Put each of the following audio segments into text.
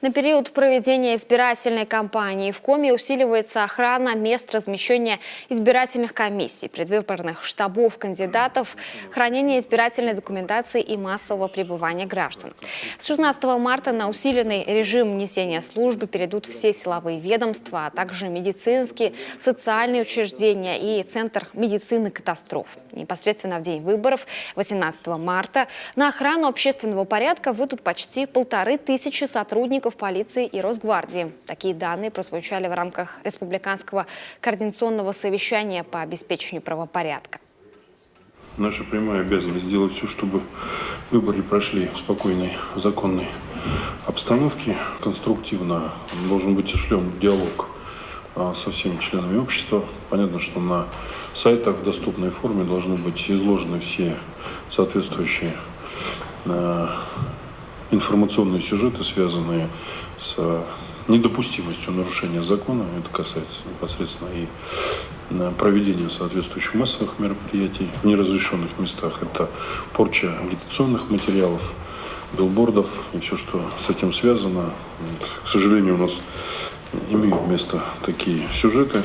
На период проведения избирательной кампании в Коми усиливается охрана мест размещения избирательных комиссий, предвыборных штабов кандидатов, хранение избирательной документации и массового пребывания граждан. С 16 марта на усиленный режим несения службы перейдут все силовые ведомства, а также медицинские, социальные учреждения и Центр медицины катастроф. Непосредственно в день выборов, 18 марта, на охрану общественного порядка выйдут почти 1500 сотрудников полиции и Росгвардии. Такие данные прозвучали в рамках Республиканского координационного совещания по обеспечению правопорядка. Наша прямая обязанность сделать все, чтобы выборы прошли в спокойной, законной обстановке. Конструктивно должен быть осуществлен диалог со всеми членами общества. Понятно, что на сайтах в доступной форме должны быть изложены все соответствующие информационные сюжеты, связанные с недопустимостью нарушения закона. Это касается непосредственно и проведения соответствующих массовых мероприятий в неразрешенных местах. Это порча агитационных материалов, билбордов и все, что с этим связано. К сожалению, у нас имеют место такие сюжеты.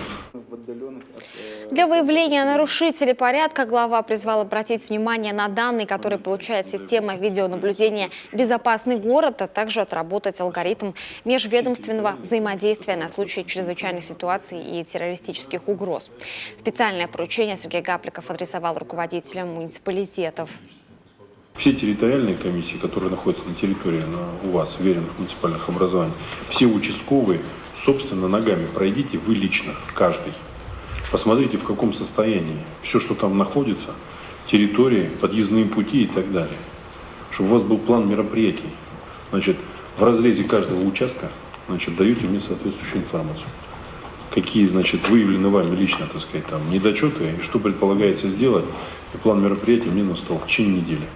Для выявления нарушителей порядка глава призвал обратить внимание на данные, которые получает система видеонаблюдения «Безопасный город», а также отработать алгоритм межведомственного взаимодействия на случай чрезвычайных ситуаций и террористических угроз. Специальное поручение Сергей Гапликов адресовал руководителям муниципалитетов. Все территориальные комиссии, которые находятся на территории у вас, веренных муниципальных образований, все участковые, собственно, ногами пройдите вы лично, каждый. Посмотрите, в каком состоянии все, что там находится, территории, подъездные пути и так далее. Чтобы у вас был план мероприятий. Значит, в разрезе каждого участка, значит, даете мне соответствующую информацию. Какие, значит, выявлены вами лично, так сказать, там, недочеты, и что предполагается сделать, и план мероприятий мне на стол в течение недели.